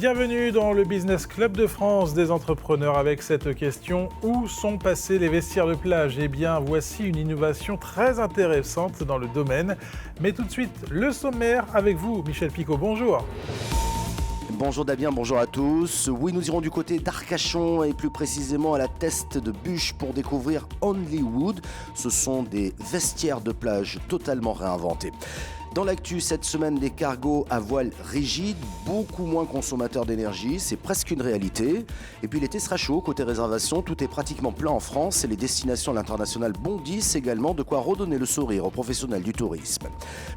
Bienvenue dans le Business Club de France des entrepreneurs avec cette question: où sont passés les vestiaires de plage? Eh bien, voici une innovation très intéressante dans le domaine. Mais tout de suite, le sommaire avec vous, Michel Picot. Bonjour. Bonjour Damien, bonjour à tous. Oui, nous irons du côté d'Arcachon et plus précisément à la Teste de Buch pour découvrir Only Wood. Ce sont des vestiaires de plage totalement réinventés. Dans l'actu, cette semaine, des cargos à voile rigide, beaucoup moins consommateurs d'énergie, c'est presque une réalité. Et puis l'été sera chaud, côté réservation, tout est pratiquement plein en France et les destinations à l'international bondissent également, de quoi redonner le sourire aux professionnels du tourisme.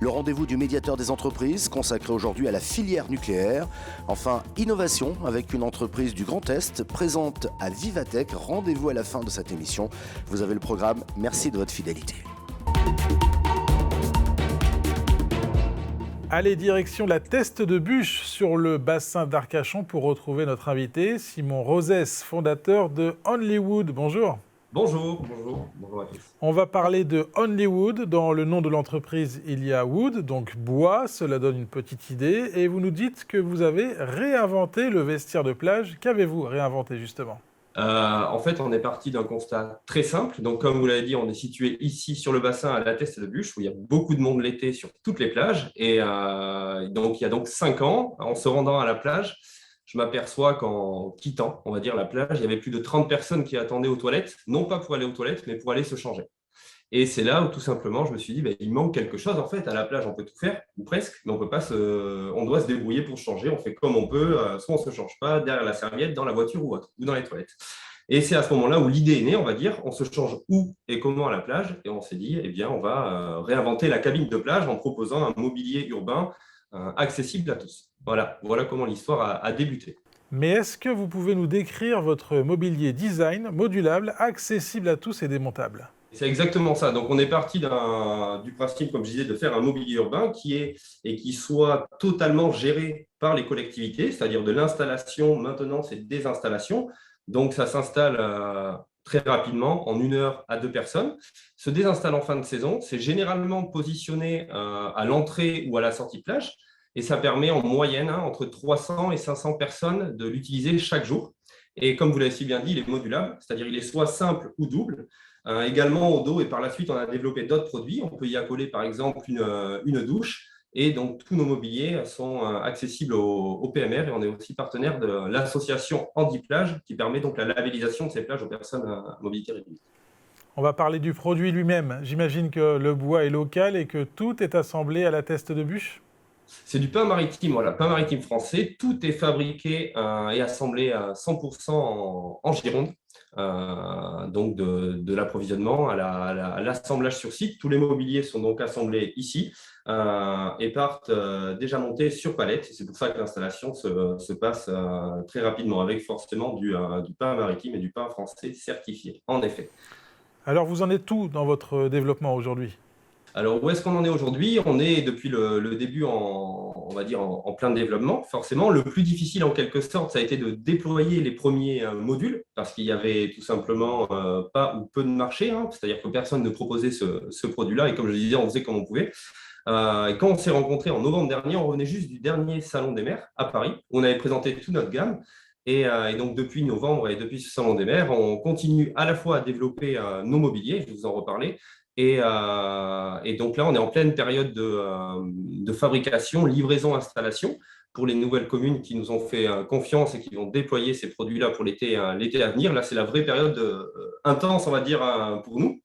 Le rendez-vous du médiateur des entreprises, consacré aujourd'hui à la filière nucléaire. Enfin, innovation avec une entreprise du Grand Est présente à Vivatech. Rendez-vous à la fin de cette émission. Vous avez le programme, merci de votre fidélité. Allez, direction la Teste de Buch sur le bassin d'Arcachon pour retrouver notre invité, Simon Rosès, fondateur de Only Wood. Bonjour. Bonjour à tous. On va parler de Only Wood. Dans le nom de l'entreprise, il y a wood, donc bois. Cela donne une petite idée. Et vous nous dites que vous avez réinventé le vestiaire de plage. Qu'avez-vous réinventé justement ? En fait, on est parti d'un constat très simple. Donc, comme vous l'avez dit, on est situé ici sur le bassin à la Teste de Buch, où il y a beaucoup de monde l'été sur toutes les plages. Et donc, il y a donc 5 ans, en se rendant à la plage, je m'aperçois qu'en quittant, on va dire, la plage, il y avait plus de 30 personnes qui attendaient aux toilettes, non pas pour aller aux toilettes, mais pour aller se changer. Et c'est là où tout simplement je me suis dit, il manque quelque chose en fait. À la plage, on peut tout faire, ou presque, mais on doit se débrouiller pour se changer. On fait comme on peut, soit on ne se change pas, derrière la serviette, dans la voiture ou autre, ou dans les toilettes. Et c'est à ce moment-là où l'idée est née, on va dire, on se change où et comment à la plage. Et on s'est dit, eh bien, on va réinventer la cabine de plage en proposant un mobilier urbain accessible à tous. Voilà comment l'histoire a débuté. Mais est-ce que vous pouvez nous décrire votre mobilier design, modulable, accessible à tous et démontable ? C'est exactement ça. Donc, on est parti du principe, comme je disais, de faire un mobilier urbain qui soit totalement géré par les collectivités, c'est-à-dire de l'installation, maintenance et désinstallation. Donc, ça s'installe très rapidement, en 1 heure à 2 personnes. Se désinstalle en fin de saison. C'est généralement positionné à l'entrée ou à la sortie de plage. Et ça permet en moyenne entre 300 et 500 personnes de l'utiliser chaque jour. Et comme vous l'avez si bien dit, il est modulable, c'est-à-dire il est soit simple ou double. Également au dos, et par la suite, on a développé d'autres produits. On peut y accoler par exemple une douche. Et donc, tous nos mobiliers sont accessibles au PMR. Et on est aussi partenaire de l'association Handiplage qui permet donc la labellisation de ces plages aux personnes à mobilité réduite. On va parler du produit lui-même. J'imagine que le bois est local et que tout est assemblé à la Teste de Buch. C'est du pain maritime, voilà, pain maritime français. Tout est fabriqué et assemblé à 100% en Gironde. Donc de l'approvisionnement à l'assemblage sur site. Tous les mobiliers sont donc assemblés ici et partent déjà montés sur palette. C'est pour ça que l'installation se passe très rapidement avec forcément du pain maritime et du pain français certifié, en effet. Alors vous en êtes où dans votre développement aujourd'hui ? Alors, où est-ce qu'on en est aujourd'hui ? On est depuis le début, on va dire, en plein développement. Forcément, le plus difficile en quelque sorte, ça a été de déployer les premiers modules parce qu'il y avait tout simplement pas ou peu de marché, c'est-à-dire que personne ne proposait ce produit-là. Et comme je le disais, on faisait comme on pouvait. Et quand on s'est rencontrés en novembre dernier, on revenait juste du dernier Salon des Mers à Paris, où on avait présenté toute notre gamme. Et donc, depuis novembre et depuis ce Salon des Mers, on continue à la fois à développer nos mobiliers, je vais vous en reparler. Et donc là, on est en pleine période de fabrication, livraison, installation pour les nouvelles communes qui nous ont fait confiance et qui vont déployer ces produits-là pour l'été à venir. Là, c'est la vraie période intense, on va dire, pour nous.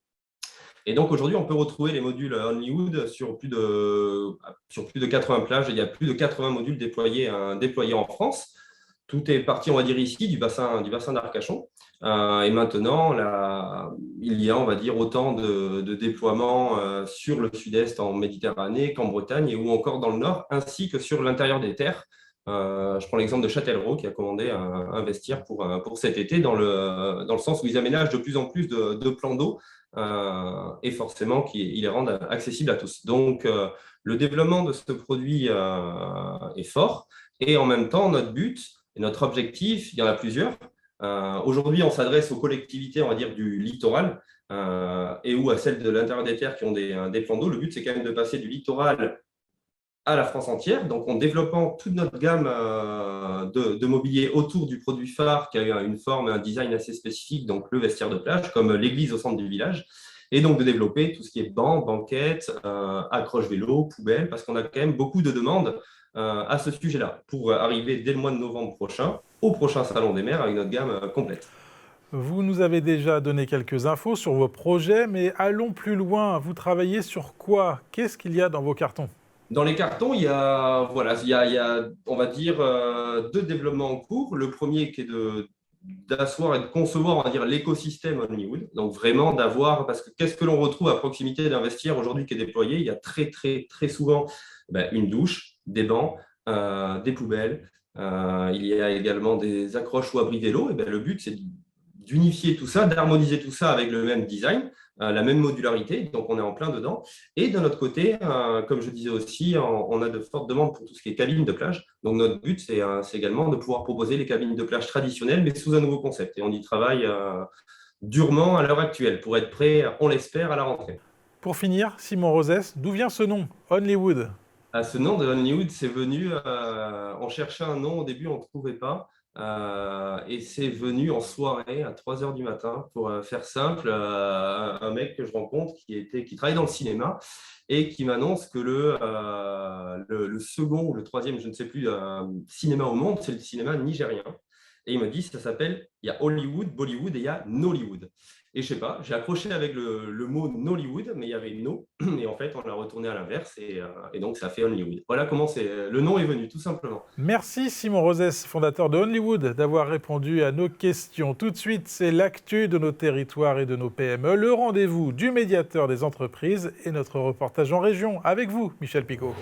Et donc aujourd'hui, on peut retrouver les modules Only Wood sur plus de 80 plages. Il y a plus de 80 modules déployés en France. Tout est parti, on va dire, ici, du bassin d'Arcachon. Et maintenant, là, il y a, on va dire, autant de déploiements sur le sud-est en Méditerranée qu'en Bretagne ou encore dans le nord, ainsi que sur l'intérieur des terres. Je prends l'exemple de Châtellerault qui a commandé un vestiaire pour cet été dans le sens où ils aménagent de plus en plus de plans d'eau et forcément qu'ils les rendent accessibles à tous. Donc, le développement de ce produit est fort et en même temps, notre but et notre objectif, il y en a plusieurs. Aujourd'hui, on s'adresse aux collectivités, on va dire, du littoral et ou à celles de l'intérieur des terres qui ont des plans d'eau. Le but, c'est quand même de passer du littoral à la France entière, donc en développant toute notre gamme de mobilier autour du produit phare qui a une forme et un design assez spécifique, donc le vestiaire de plage, comme l'église au centre du village, et donc de développer tout ce qui est banc, banquette, accroche vélo, poubelle, parce qu'on a quand même beaucoup de demandes à ce sujet-là, pour arriver dès le mois de novembre prochain au prochain Salon des Mers avec notre gamme complète. Vous nous avez déjà donné quelques infos sur vos projets, mais allons plus loin. Vous travaillez sur quoi? Qu'est-ce qu'il y a dans vos cartons? Dans les cartons, il y a, on va dire, deux développements en cours. Le premier qui est d'asseoir et de concevoir, on va dire, l'écosystème Hollywood. Donc vraiment d'avoir, parce que qu'est-ce que l'on retrouve à proximité d'un vestiaire aujourd'hui qui est déployé? Il y a très, très, très souvent une douche, des bancs, des poubelles. Il y a également des accroches ou abris vélo. Et le but, c'est d'unifier tout ça, d'harmoniser tout ça avec le même design, la même modularité, donc on est en plein dedans. Et d'un autre côté, comme je disais aussi, on a de fortes demandes pour tout ce qui est cabines de plage. Donc notre but, c'est également de pouvoir proposer les cabines de plage traditionnelles, mais sous un nouveau concept. Et on y travaille durement à l'heure actuelle pour être prêt, on l'espère, à la rentrée. Pour finir, Simon Rosès, d'où vient ce nom, Hollywood? Ce nom de Hollywood, c'est venu, on cherchait un nom au début, on ne trouvait pas. Et c'est venu en soirée à 3 heures du matin, pour faire simple, un mec que je rencontre qui travaille dans le cinéma et qui m'annonce que le second ou le troisième, je ne sais plus, cinéma au monde, c'est le cinéma nigérien. Et il me dit, ça s'appelle, il y a Hollywood, Bollywood et il y a Nollywood. Et je sais pas, j'ai accroché avec le mot Nollywood, mais il y avait No, et en fait, on l'a retourné à l'inverse, et donc ça fait Hollywood. Voilà comment le nom est venu, tout simplement. Merci Simon Rosès, fondateur de Hollywood, d'avoir répondu à nos questions. Tout de suite, c'est l'actu de nos territoires et de nos PME, le rendez-vous du médiateur des entreprises et notre reportage en région. Avec vous, Michel Picot.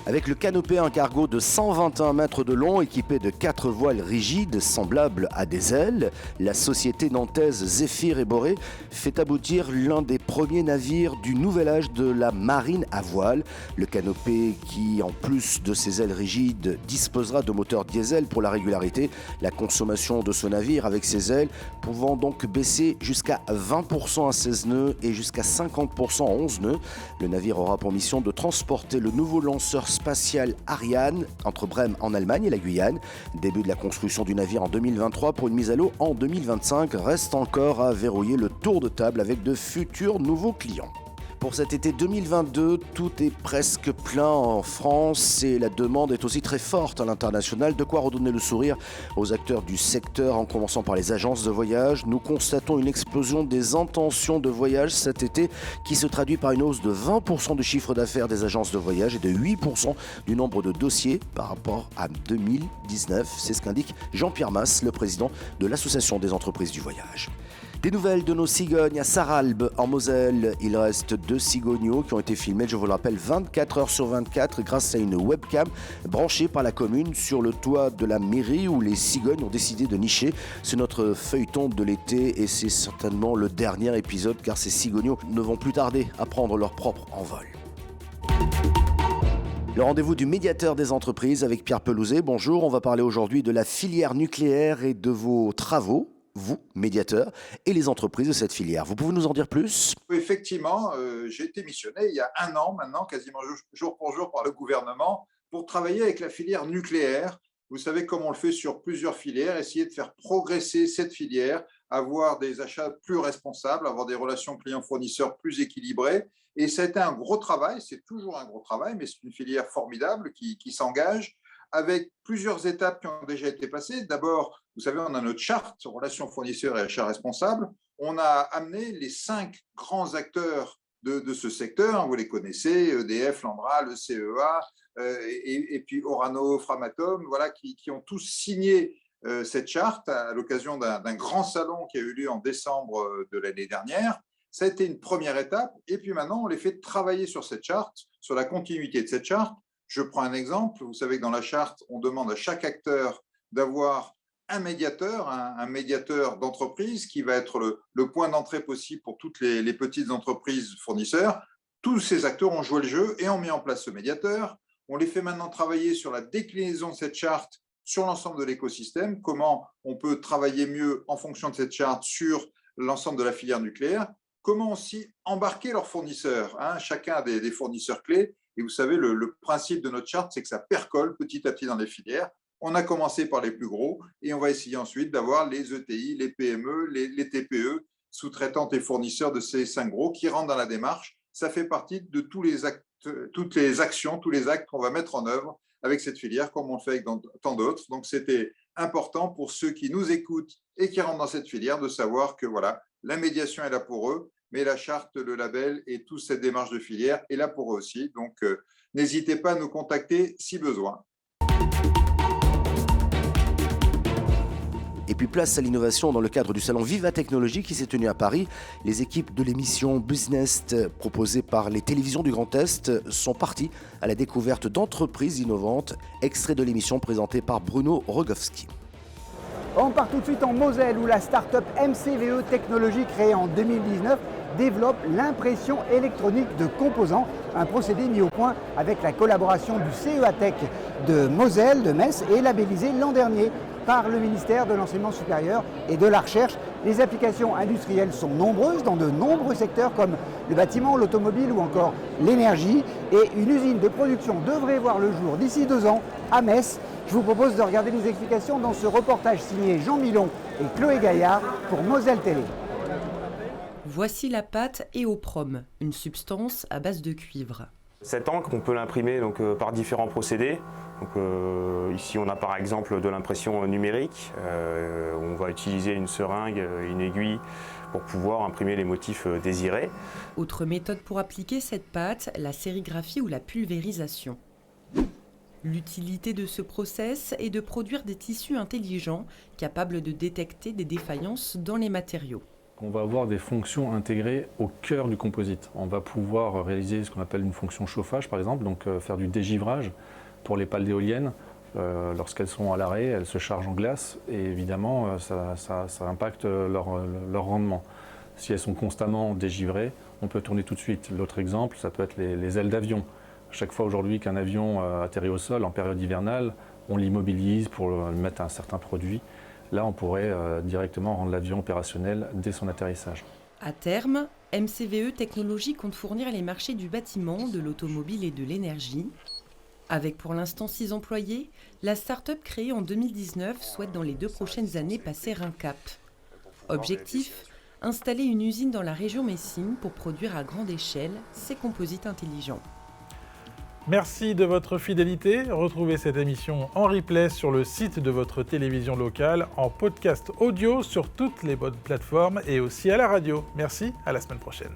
Avec le canopé un cargo de 121 mètres de long équipé de 4 voiles rigides semblables à des ailes, la société nantaise Zéphyr et Boré fait aboutir l'un des premiers navires du nouvel âge de la marine à voile. Le canopé qui, en plus de ses ailes rigides, disposera de moteurs diesel pour la régularité. La consommation de ce navire avec ses ailes pouvant donc baisser jusqu'à 20% à 16 nœuds et jusqu'à 50% à 11 nœuds. Le navire aura pour mission de transporter le nouveau lanceur spatial Ariane entre Brême en Allemagne et la Guyane. Début de la construction du navire en 2023 pour une mise à l'eau en 2025. Reste encore à verrouiller le tour de table avec de futurs nouveaux clients. Pour cet été 2022, tout est presque plein en France et la demande est aussi très forte à l'international. De quoi redonner le sourire aux acteurs du secteur, en commençant par les agences de voyage. Nous constatons une explosion des intentions de voyage cet été qui se traduit par une hausse de 20% du chiffre d'affaires des agences de voyage et de 8% du nombre de dossiers par rapport à 2019. C'est ce qu'indique Jean-Pierre Masse, le président de l'Association des entreprises du voyage. Des nouvelles de nos cigognes à Sarralbe, en Moselle. Il reste 2 cigogneaux qui ont été filmés, je vous le rappelle, 24 heures sur 24 grâce à une webcam branchée par la commune sur le toit de la mairie où les cigognes ont décidé de nicher. C'est notre feuilleton de l'été et c'est certainement le dernier épisode car ces cigogneaux ne vont plus tarder à prendre leur propre envol. Le rendez-vous du médiateur des entreprises avec Pierre Pelouzet. Bonjour, on va parler aujourd'hui de la filière nucléaire et de vos travaux. Vous, médiateur, et les entreprises de cette filière. Vous pouvez nous en dire plus? Effectivement, j'ai été missionné il y a 1 an maintenant, quasiment jour pour jour par le gouvernement, pour travailler avec la filière nucléaire. Vous savez comme on le fait sur plusieurs filières, essayer de faire progresser cette filière, avoir des achats plus responsables, avoir des relations clients-fournisseurs plus équilibrées. Et ça a été un gros travail, c'est toujours un gros travail, mais c'est une filière formidable qui s'engage, avec plusieurs étapes qui ont déjà été passées. D'abord, vous savez, on a notre charte relations fournisseurs et achats responsables. On a amené les 5 grands acteurs de ce secteur. Vous les connaissez, EDF, Lambra, le CEA, et puis Orano, Framatome, voilà, qui ont tous signé cette charte à l'occasion d'un grand salon qui a eu lieu en décembre de l'année dernière. Ça a été une première étape. Et puis maintenant, on les fait travailler sur cette charte, sur la continuité de cette charte. Je prends un exemple. Vous savez que dans la charte, on demande à chaque acteur d'avoir un médiateur d'entreprise qui va être le point d'entrée possible pour toutes les petites entreprises fournisseurs. Tous ces acteurs ont joué le jeu et ont mis en place ce médiateur. On les fait maintenant travailler sur la déclinaison de cette charte sur l'ensemble de l'écosystème, comment on peut travailler mieux en fonction de cette charte sur l'ensemble de la filière nucléaire, comment aussi embarquer leurs fournisseurs. Chacun a des fournisseurs clés. Et vous savez, le principe de notre charte, c'est que ça percole petit à petit dans les filières. On a commencé par les plus gros et on va essayer ensuite d'avoir les ETI, les PME, les TPE, sous-traitantes et fournisseurs de ces 5 gros qui rentrent dans la démarche. Ça fait partie de toutes les actions, tous les actes qu'on va mettre en œuvre avec cette filière, comme on le fait avec tant d'autres. Donc, c'était important pour ceux qui nous écoutent et qui rentrent dans cette filière de savoir que voilà, la médiation est là pour eux, mais la charte, le label et toute cette démarche de filière est là pour eux aussi. Donc, n'hésitez pas à nous contacter si besoin. Et puis place à l'innovation dans le cadre du salon Viva Technologie qui s'est tenu à Paris. Les équipes de l'émission Business proposée par les télévisions du Grand Est sont parties à la découverte d'entreprises innovantes. Extrait de l'émission présentée par Bruno Rogowski. On part tout de suite en Moselle où la start-up MCVE Technologie créée en 2019 développe l'impression électronique de composants, un procédé mis au point avec la collaboration du CEA Tech de Moselle, de Metz et labellisé l'an dernier par le ministère de l'Enseignement supérieur et de la Recherche. Les applications industrielles sont nombreuses dans de nombreux secteurs comme le bâtiment, l'automobile ou encore l'énergie. Et une usine de production devrait voir le jour d'ici 2 ans à Metz. Je vous propose de regarder les explications dans ce reportage signé Jean Milon et Chloé Gaillard pour Moselle Télé. Voici la pâte Eoprom, une substance à base de cuivre. Cette encre, on peut l'imprimer par différents procédés. Ici, on a par exemple de l'impression numérique. On va utiliser une seringue, une aiguille pour pouvoir imprimer les motifs désirés. Autre méthode pour appliquer cette pâte, la sérigraphie ou la pulvérisation. L'utilité de ce process est de produire des tissus intelligents capables de détecter des défaillances dans les matériaux. On va avoir des fonctions intégrées au cœur du composite. On va pouvoir réaliser ce qu'on appelle une fonction chauffage, par exemple, donc faire du dégivrage pour les pales d'éoliennes. Lorsqu'elles sont à l'arrêt, elles se chargent en glace et évidemment, ça impacte leur rendement. Si elles sont constamment dégivrées, on peut tourner tout de suite. L'autre exemple, ça peut être les ailes d'avion. Chaque fois aujourd'hui qu'un avion atterrit au sol en période hivernale, on l'immobilise pour mettre un certain produit. Là, on pourrait directement rendre l'avion opérationnel dès son atterrissage. À terme, MCVE Technologie compte fournir les marchés du bâtiment, de l'automobile et de l'énergie. Avec pour l'instant 6 employés, la start-up créée en 2019 souhaite dans les 2 prochaines années passer un cap. Objectif : installer une usine dans la région Messine pour produire à grande échelle ces composites intelligents. Merci de votre fidélité. Retrouvez cette émission en replay sur le site de votre télévision locale, en podcast audio sur toutes les bonnes plateformes et aussi à la radio. Merci, à la semaine prochaine.